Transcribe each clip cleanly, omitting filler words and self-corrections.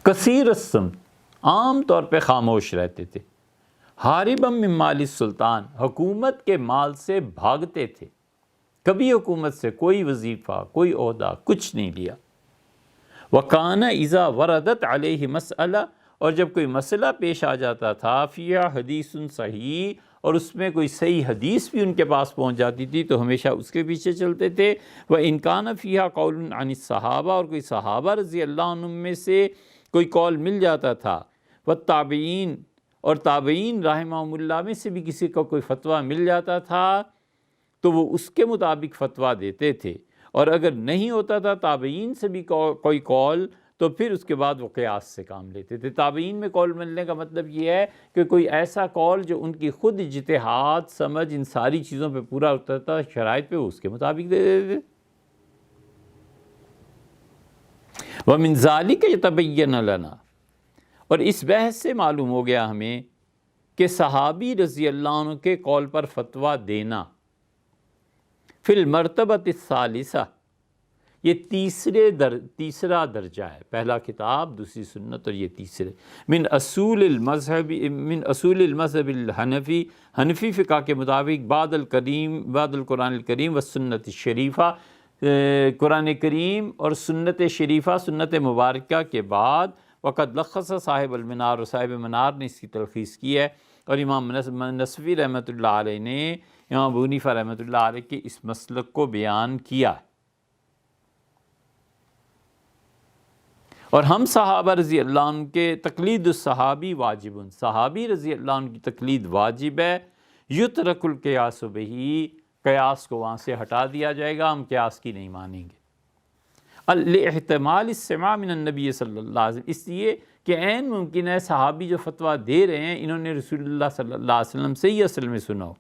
کثیر الصمت، عام طور پہ خاموش رہتے تھے، حاربا من مال السلطان، حکومت کے مال سے بھاگتے تھے، کبھی حکومت سے کوئی وظیفہ کوئی عہدہ کچھ نہیں لیا۔ وکان اذا وردت علیہ مسئلہ، اور جب کوئی مسئلہ پیش آ جاتا تھا، فیہا حدیث صحیح، اور اس میں کوئی صحیح حدیث بھی ان کے پاس پہنچ جاتی تھی تو ہمیشہ اس کے پیچھے چلتے تھے۔ وَإِنْ كَانَ فِيهَا قَوْلٌ عَنِ الصَّحَابَہ، اور کوئی صحابہ رضی اللہ عنہم میں سے کوئی قول مل جاتا تھا، والتابعین، اور تابعین رحمہم اللہ میں سے بھی کسی کو کوئی فتویٰ مل جاتا تھا تو وہ اس کے مطابق فتویٰ دیتے تھے، اور اگر نہیں ہوتا تھا تابعین سے بھی کوئی قول تو پھر اس کے بعد وہ قیاس سے کام لیتے تھے۔ تابعین میں قول ملنے کا مطلب یہ ہے کہ کوئی ایسا قول جو ان کی خود اجتہاد سمجھ ان ساری چیزوں پہ پورا اترتا شرائط پہ، وہ اس کے مطابق دے دیتے تھے۔ وَمِن ذَلِكَ يَتَبَيَّنُ لَنَا، اور اس بحث سے معلوم ہو گیا ہمیں کہ صحابی رضی اللہ عنہ کے قول پر فتویٰ دینا فی المرتبۃ الثالثہ، یہ تیسرا درجہ ہے، پہلا کتاب، دوسری سنت، اور یہ تیسرے من اصول المذہب الحنفی، حنفی فقہ کے مطابق، بعد القرآن الکریم والسنت الشریفہ، قرآن کریم اور سنت شریفہ، سنت مبارکہ کے بعد، وقد لخص صاحب المنار، اور صاحب منار نے اس کی تلخیص کی ہے، اور امام نصفی رحمۃ اللہ علیہ نے امام ابو حنیفہ رحمۃ اللہ علیہ کے اس مسلک کو بیان کیا ہے۔ اور ہم صحابہ رضی اللہ عنہ کے تقلید الصحابی واجب، صحابی رضی اللہ عنہ کی تقلید واجب ہے، یترک القیاس بہی، قیاس کو وہاں سے ہٹا دیا جائے گا، ہم قیاس کی نہیں مانیں گے۔ لاحتمال السماع من النبی صلی اللہ علیہ وسلم، اس لیے کہ عین ممکن ہے صحابی جو فتویٰ دے رہے ہیں انہوں نے رسول اللہ صلی اللہ علیہ وسلم سے ہی اصل میں سنا ہو،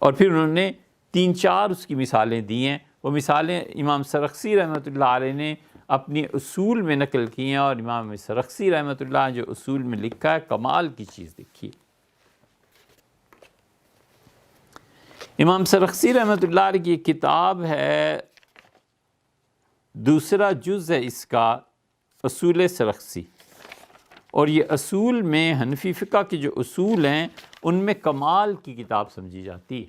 اور پھر انہوں نے 3-4 اس کی مثالیں دی ہیں، وہ مثالیں امام سرخسی رحمۃ اللہ علیہ نے اپنی اصول میں نقل کی ہیں، اور امام سرخسی رحمۃ اللہ جو اصول میں لکھا ہے کمال کی چیز لکھی ہے۔ امام سرخسی رحمۃ اللہ علیہ کی ایک کتاب ہے، دوسرا جز ہے اس کا، اصول سرخسی، اور یہ اصول میں حنفی فقہ کے جو اصول ہیں ان میں کمال کی کتاب سمجھی جاتی ہے۔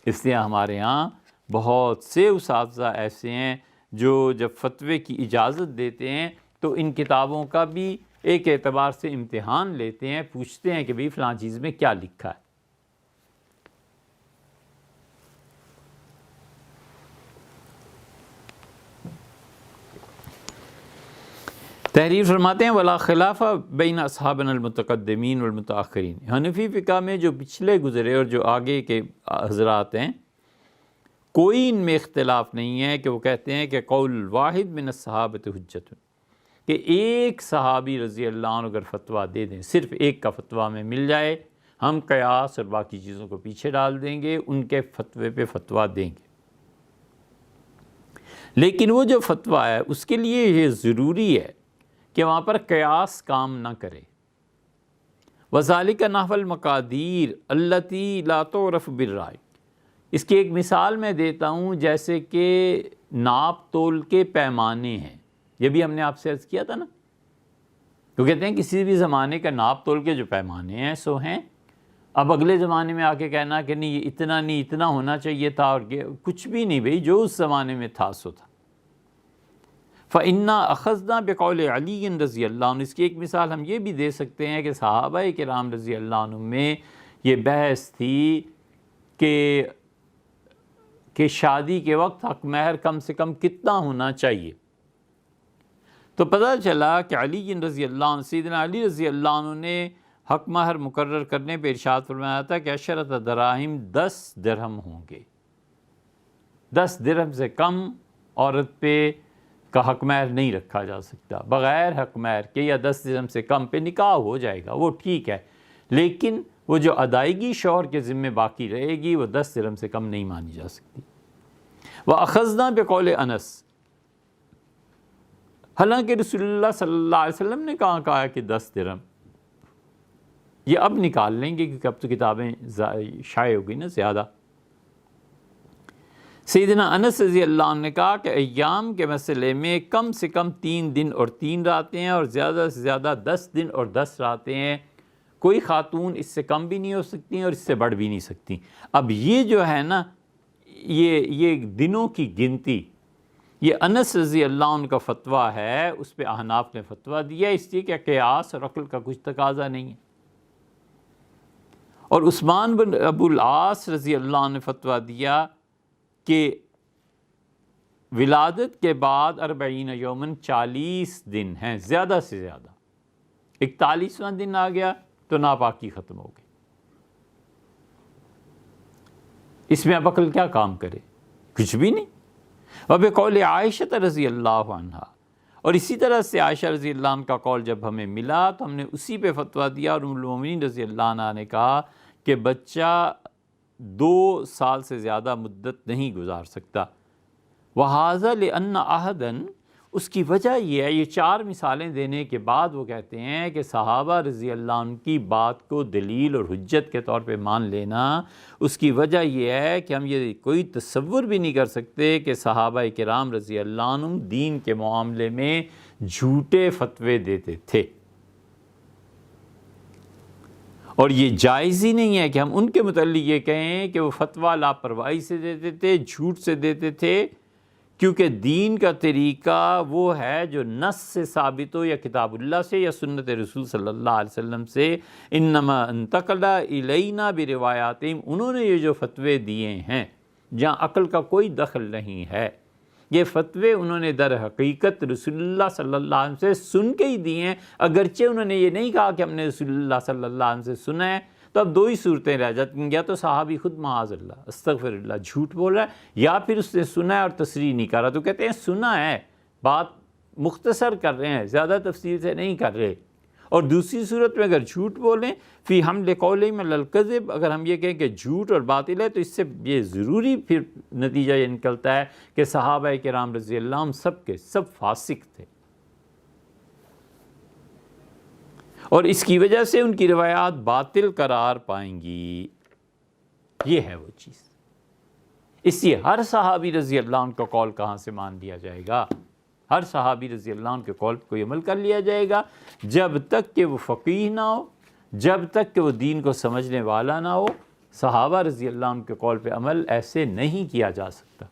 اس لیے ہمارے ہاں بہت سے اساتذہ ایسے ہیں جو جب فتوے کی اجازت دیتے ہیں تو ان کتابوں کا بھی ایک اعتبار سے امتحان لیتے ہیں، پوچھتے ہیں کہ بھئی فلاں چیز میں کیا لکھا ہے۔ تحریر فرماتے ہیں ولا خلاف بین اصحابنا المتقدمین والمتاخرین، حنفی فقہ میں جو پچھلے گزرے اور جو آگے کے حضرات ہیں کوئی ان میں اختلاف نہیں ہے کہ وہ کہتے ہیں کہ قول واحد من الصحابۃ حجت، کہ ایک صحابی رضی اللہ عنہ اگر فتویٰ دے دیں، صرف ایک کا فتویٰ میں مل جائے، ہم قیاس اور باقی چیزوں کو پیچھے ڈال دیں گے، ان کے فتوے پہ فتویٰ دیں گے۔ لیکن وہ جو فتویٰ ہے اس کے لیے یہ ضروری ہے کہ وہاں پر قیاس کام نہ کرے۔ وَذَلِكَ نَحْوَ الْمَقَادِيرِ الَّتِي لَا تُعْرَفُ بِالرَّأْيِ، اس کی ایک مثال میں دیتا ہوں، جیسے کہ ناپ تول کے پیمانے ہیں، یہ بھی ہم نے آپ سے عرض کیا تھا نا، تو کہتے ہیں کسی بھی زمانے کا ناپ تول کے جو پیمانے ہیں سو ہیں، اب اگلے زمانے میں آ کے کہنا کہ نہیں یہ اتنا نہیں اتنا ہونا چاہیے تھا، اور کچھ بھی نہیں بھئی، جو اس زمانے میں تھا سو تھا۔ فَإِنَّا أَخَذْنَا بِقَوْلِ عَلِيٍّ رضی اللہ عنہ، اس کی ایک مثال ہم یہ بھی دے سکتے ہیں کہ صحابہ کرام رضی اللہ عنہ میں یہ بحث تھی کہ شادی کے وقت حق مہر کم سے کم کتنا ہونا چاہیے، تو پتہ چلا کہ علی رضی اللہ عنہ، سیدنا علی رضی اللہ عنہ نے حق مہر مقرر کرنے پہ ارشاد فرمایا تھا کہ 10 دراہم 10 درہم ہوں گے، 10 درہم سے کم عورت پہ کا حق مہر نہیں رکھا جا سکتا، بغیر حق مہر کے یا 10 درہم سے کم پہ نکاح ہو جائے گا، وہ ٹھیک ہے، لیکن وہ جو ادائیگی شوہر کے ذمے باقی رہے گی وہ 10 درہم سے کم نہیں مانی جا سکتی۔ وَأَخَذْنَا بِقَوْلِ انس، حالانکہ رسول اللہ صلی اللہ علیہ وسلم نے کہا ہے کہ 10 درہم، یہ اب نکال لیں گے کیونکہ اب تو کتابیں شائع ہو گئی نا زیادہ۔ سیدنا انس رضی اللہ عنہ نے کہا کہ ایام کے مسئلے میں کم سے کم 3 دن اور 3 راتیں ہیں، اور زیادہ سے زیادہ 10 دن اور 10 راتیں ہیں، کوئی خاتون اس سے کم بھی نہیں ہو سکتی اور اس سے بڑھ بھی نہیں سکتی۔ اب یہ جو ہے نا، یہ دنوں کی گنتی، یہ انس رضی اللہ عنہ کا فتویٰ ہے، اس پہ احناف نے فتویٰ دیا، اس لیے کہ قیاس اور عقل کا کچھ تقاضا نہیں ہے۔ اور عثمان بن ابو العاص رضی اللہ عنہ نے فتویٰ دیا کہ ولادت کے بعد 40 یومن 40 دن ہیں زیادہ سے زیادہ، 41واں دن آ گیا تو ناپاکی ختم ہو گئی۔ اس میں اب عقل کیا کام کرے؟ کچھ بھی نہیں۔ وبقول عائشہ رضی اللہ عنہا، اور اسی طرح سے عائشہ رضی اللہ عنہ کا قول جب ہمیں ملا تو ہم نے اسی پہ فتویٰ دیا، اور ام المومنین رضی اللہ عنہ نے کہا کہ بچہ 2 سال سے زیادہ مدت نہیں گزار سکتا۔ وَهَذَا لِأَنَّ أَحَدًا، اس کی وجہ یہ ہے، یہ 4 مثالیں دینے کے بعد وہ کہتے ہیں کہ صحابہ رضی اللہ عنہ کی بات کو دلیل اور حجت کے طور پہ مان لینا، اس کی وجہ یہ ہے کہ ہم یہ کوئی تصور بھی نہیں کر سکتے کہ صحابہ کرام رضی اللہ عنہ دین کے معاملے میں جھوٹے فتوے دیتے تھے، اور یہ جائز ہی نہیں ہے کہ ہم ان کے متعلق یہ کہیں کہ وہ فتویٰ لاپرواہی سے دیتے تھے، جھوٹ سے دیتے تھے، کیونکہ دین کا طریقہ وہ ہے جو نص سے ثابت ہو، یا کتاب اللہ سے یا سنت رسول صلی اللہ علیہ وسلم سے۔ انما انتقل الینا بروایاتہم، انہوں نے یہ جو فتوے دیے ہیں جہاں عقل کا کوئی دخل نہیں ہے، یہ فتوے انہوں نے در حقیقت رسول اللہ صلی اللہ علیہ وسلم سے سن کے ہی دیے ہیں، اگرچہ انہوں نے یہ نہیں کہا کہ ہم نے رسول اللہ صلی اللہ علیہ وسلم سے سنا ہے۔ تو اب 2 ہی صورتیں رہ جاتی ہیں، یا تو صحابی خود معاذ اللہ استغفر اللہ جھوٹ بول رہا ہے، یا پھر اس نے سنا ہے اور تصریح نہیں کر رہا۔ تو کہتے ہیں سنا ہے، بات مختصر کر رہے ہیں، زیادہ تفصیل سے نہیں کر رہے۔ اور دوسری صورت میں اگر جھوٹ بولیں فی حمل قولہم علی الکذب، اگر ہم یہ کہیں کہ جھوٹ اور باطل ہے، تو اس سے یہ ضروری پھر نتیجہ یہ نکلتا ہے کہ صحابہ کرام رضی اللہ عنہم سب کے سب فاسق تھے، اور اس کی وجہ سے ان کی روایات باطل قرار پائیں گی۔ یہ ہے وہ چیز۔ اس لیے ہر صحابی رضی اللہ عنہ کا قول کہاں سے مان لیا جائے گا؟ ہر صحابی رضی اللہ عنہ کے قول پہ کوئی عمل کر لیا جائے گا جب تک کہ وہ فقیہ نہ ہو، جب تک کہ وہ دین کو سمجھنے والا نہ ہو۔ صحابہ رضی اللہ عنہ کے قول پہ عمل ایسے نہیں کیا جا سکتا۔